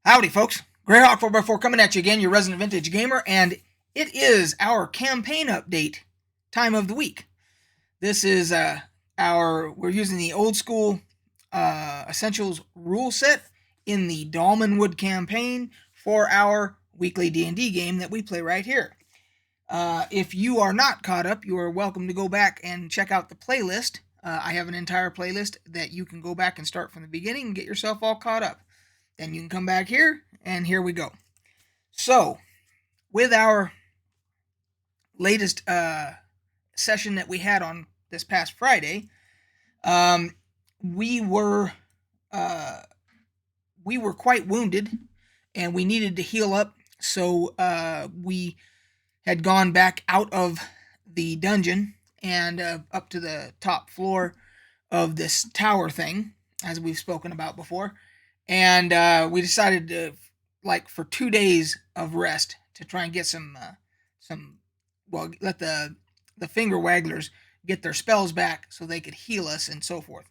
Howdy, folks. Greyhawk 4x4 coming at you again, your resident vintage gamer, and it is our campaign update time of the week. This is we're using the old school Essentials rule set in the Dolmenwood campaign for our weekly D&D game that we play right here. If you are not caught up, you are welcome to go back and check out the playlist. I have an entire playlist that you can go back and start from the beginning and get yourself all caught up. Then you can come back here, and here we go. So, with our latest session that we had on this past Friday, we were quite wounded, and we needed to heal up. So we had gone back out of the dungeon and up to the top floor of this tower thing, as we've spoken about before. And we decided to, for 2 days of rest to try and get let the finger wagglers get their spells back so they could heal us and so forth.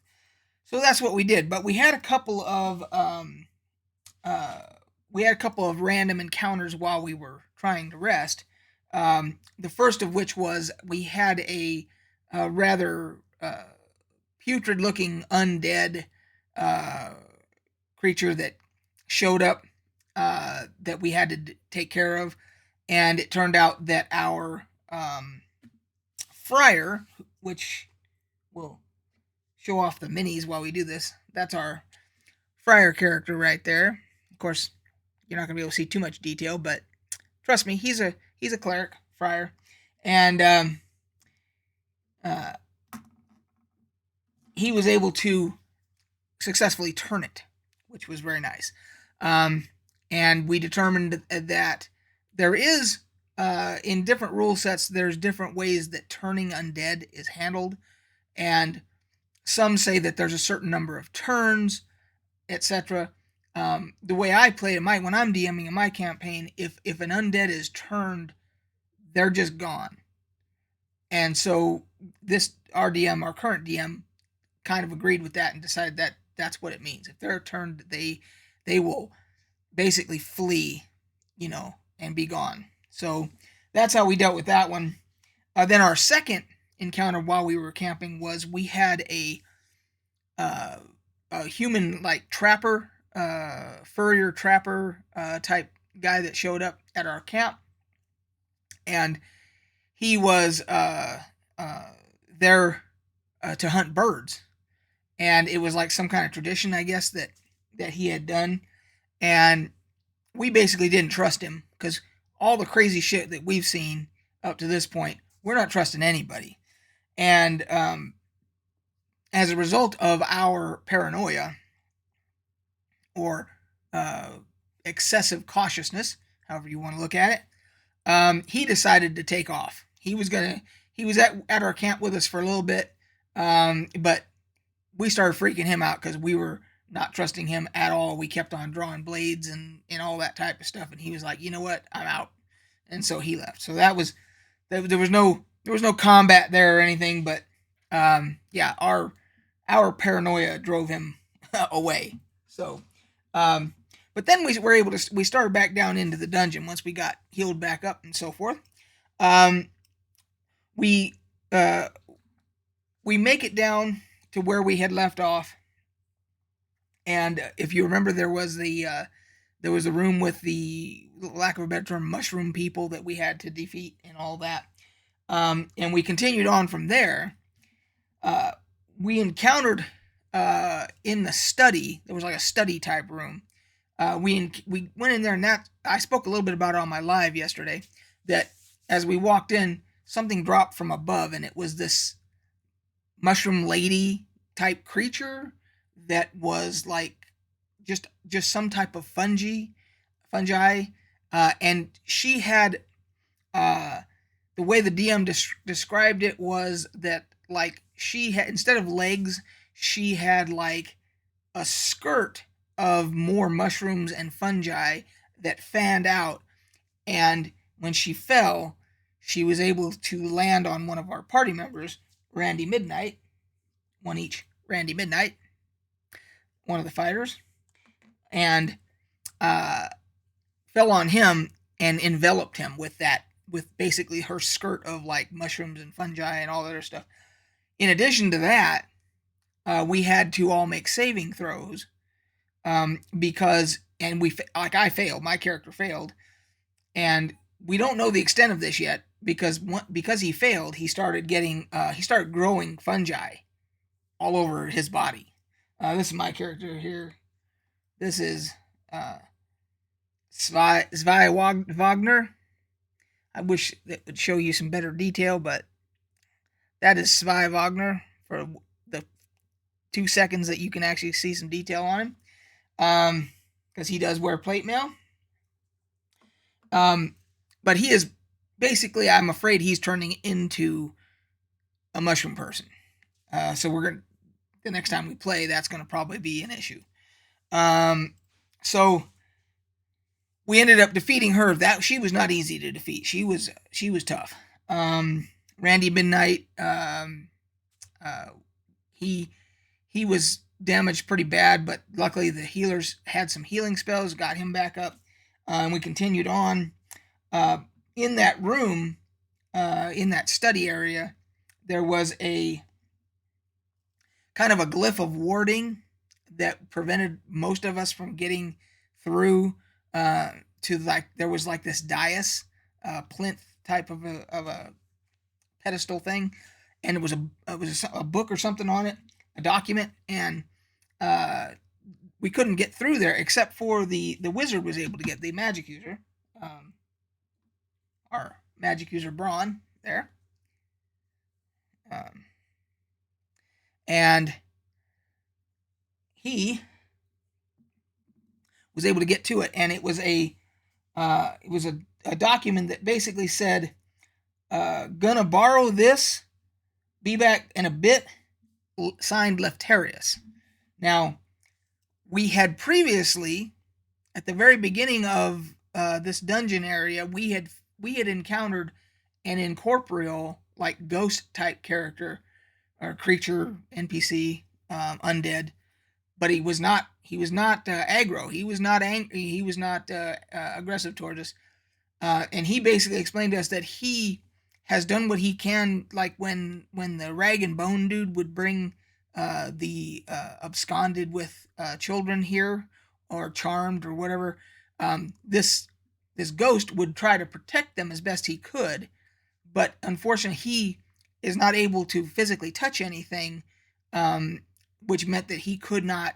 So that's what we did. But we had a couple of random encounters while we were trying to rest. The first of which was we had a rather putrid-looking undead creature that showed up that we had to take care of, and it turned out that our friar, which will show off the minis while we do this, that's our friar character right there. Of course, you're not going to be able to see too much detail, but trust me, he's a cleric, friar, and he was able to successfully turn it, which was very nice. And we determined that there is, in different rule sets, there's different ways that turning undead is handled. And some say that there's a certain number of turns, etc. The way I play it, when I'm DMing in my campaign, if an undead is turned, they're just gone. And so our current DM, kind of agreed with that and decided that that's what it means. If they're turned, they will basically flee, and be gone. So that's how we dealt with that one. Then our second encounter while we were camping was we had a human trapper, furrier trapper type guy that showed up at our camp, and he was there to hunt birds. And it was like some kind of tradition, I guess, that he had done. And we basically didn't trust him because all the crazy shit that we've seen up to this point, we're not trusting anybody. And as a result of our paranoia or excessive cautiousness, however you want to look at it, he decided to take off. He was at our camp with us for a little bit, but we started freaking him out because we were not trusting him at all. We kept on drawing blades and all that type of stuff, and he was like, you know what, I'm out. And so he left. So there was no combat there or anything, but our paranoia drove him away. So but then we started back down into the dungeon once we got healed back up and so forth. We make it down to where we had left off, and if you remember, there was a room with the, lack of a better term, mushroom people that we had to defeat and all that. And we continued on from there. We encountered in the study, there was like a study type room. We went in there, and I spoke a little bit about it on my live yesterday, that as we walked in, something dropped from above, and it was this mushroom lady type creature that was like just some type of fungi, and she had the way the DM described it was that she had, instead of legs, she had like a skirt of more mushrooms and fungi that fanned out, and when she fell, she was able to land on one of our party members, Randy Midnight, one each, Randy Midnight, one of the fighters, and fell on him and enveloped him with basically her skirt of like mushrooms and fungi and all that other stuff. In addition to that, we had to all make saving throws because, and I failed, my character failed, and we don't know the extent of this yet because he failed, he started growing fungi all over his body. This is my character here. This is Zwei Wagner. I wish that would show you some better detail, but that is Zwei Wagner for the 2 seconds that you can actually see some detail on him. Because he does wear plate mail. But he is basically, I'm afraid he's turning into a mushroom person. So the next time we play, that's gonna probably be an issue. So we ended up defeating her. That she was not easy to defeat. She was tough. Randy Midnight, he was damaged pretty bad, but luckily the healers had some healing spells, got him back up, and we continued on. In that room, in that study area, there was a kind of a glyph of warding that prevented most of us from getting through to there was like this dais, plinth type of a pedestal thing, and it was a book or something on it, a document, and we couldn't get through there except for the wizard was able to get, the magic user, our magic user Braun there, and he was able to get to it, and it was a document that basically said, gonna borrow this, be back in a bit, signed Leftarius. Now, we had previously, at the very beginning of this dungeon area, we had encountered an incorporeal, like ghost type character or creature, NPC, undead, but he was not aggro. He was not angry. He was not aggressive towards us. And he basically explained to us that he has done what he can, like when the rag and bone dude would bring the absconded with children here, or charmed or whatever. This ghost would try to protect them as best he could, but unfortunately he is not able to physically touch anything, which meant that he couldn't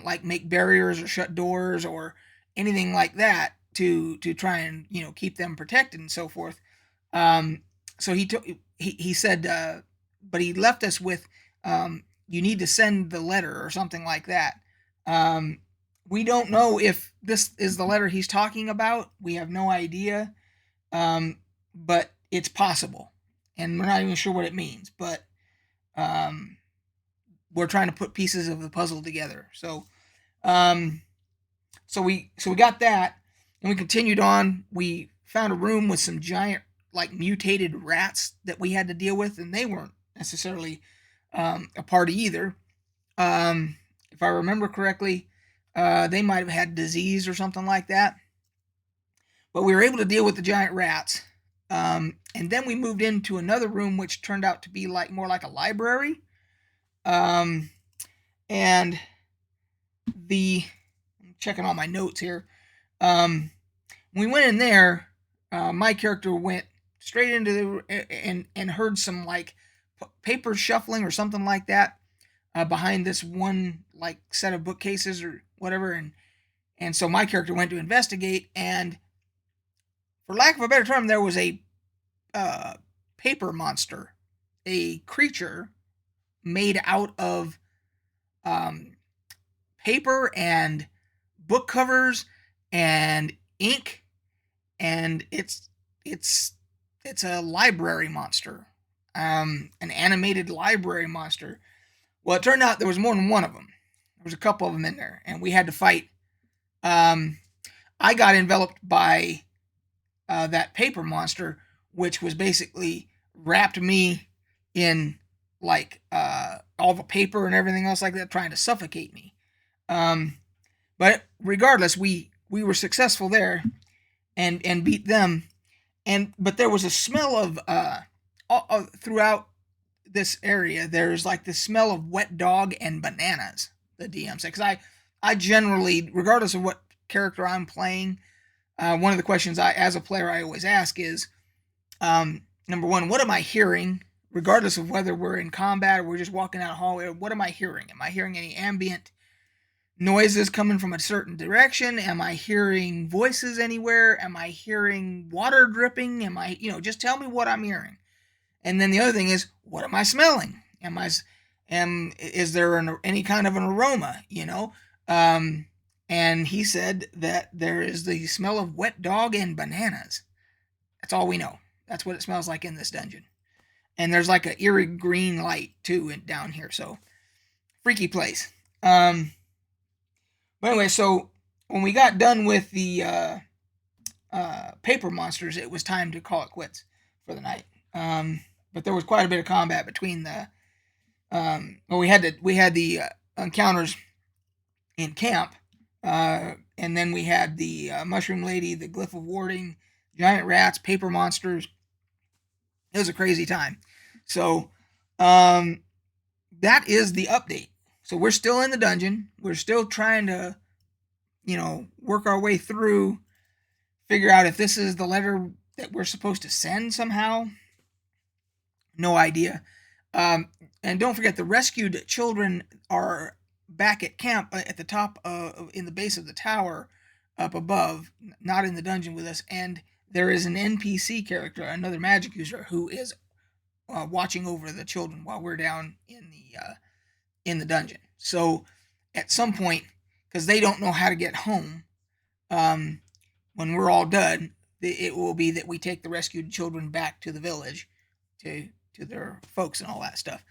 like make barriers or shut doors or anything like that to try and keep them protected and so forth. So he said, but he left us with, you need to send the letter or something like that. We don't know if this is the letter he's talking about. We have no idea, but it's possible, and we're not even sure what it means. But we're trying to put pieces of the puzzle together. So we got that, and we continued on. We found a room with some giant, like, mutated rats that we had to deal with, and they weren't necessarily a party either. If I remember correctly, they might have had disease or something like that. But we were able to deal with the giant rats. And then we moved into another room, which turned out to be more like a library. And I'm checking all my notes here. When we went in there, my character went straight into and heard some like paper shuffling or something like that behind this one like set of bookcases or whatever, and so my character went to investigate, and for lack of a better term, there was a paper monster, a creature made out of paper and book covers and ink, and it's a library monster, an animated library monster. Well, it turned out there was more than one of them. There was a couple of them in there, and we had to fight. I got enveloped by that paper monster, which was basically wrapped me in like all the paper and everything else like that, trying to suffocate me. But regardless, we were successful there and beat them. But there was a smell of throughout this area. There's like the smell of wet dog and bananas. The DM said, because I generally, regardless of what character I'm playing, one of the questions as a player, I always ask is, number one, what am I hearing? Regardless of whether we're in combat or we're just walking out a hallway, what am I hearing? Am I hearing any ambient noises coming from a certain direction? Am I hearing voices anywhere? Am I hearing water dripping? Am I, just tell me what I'm hearing. And then the other thing is, what am I smelling? Is there any kind of an aroma? And he said that there is the smell of wet dog and bananas. That's all we know. That's what it smells like in this dungeon. And there's like an eerie green light too down here. So freaky place. But anyway, so when we got done with the paper monsters, it was time to call it quits for the night. But there was quite a bit of combat between we had the encounters in camp, and then we had the mushroom lady, the glyph of warding, giant rats, paper monsters. It was a crazy time. So that is the update. So we're still in the dungeon. We're still trying to, work our way through, figure out if this is the letter that we're supposed to send somehow. No idea. And don't forget, the rescued children are back at camp at the top in the base of the tower up above, not in the dungeon with us. And there is an NPC character, another magic user, who is watching over the children while we're down in the dungeon. So at some point, because they don't know how to get home, when we're all done, it will be that we take the rescued children back to the village to their folks and all that stuff.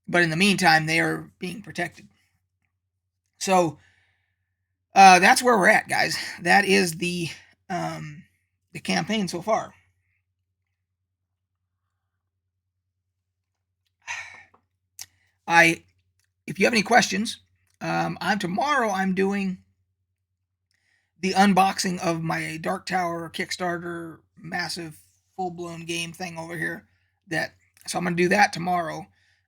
But in the meantime, they are being protected. So that's where we're at, guys. That is the campaign so far. If you have any questions, tomorrow I'm doing the unboxing of my Dark Tower Kickstarter massive full-blown game thing over here. So I'm going to do that tomorrow.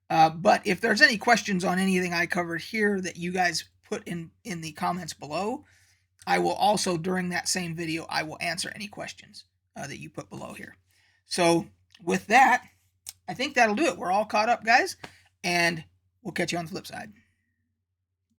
But if there's any questions on anything I covered here that you guys put in the comments below, I will also, during that same video, I will answer any questions that you put below here. So with that, I think that'll do it. We're all caught up, guys, and we'll catch you on the flip side.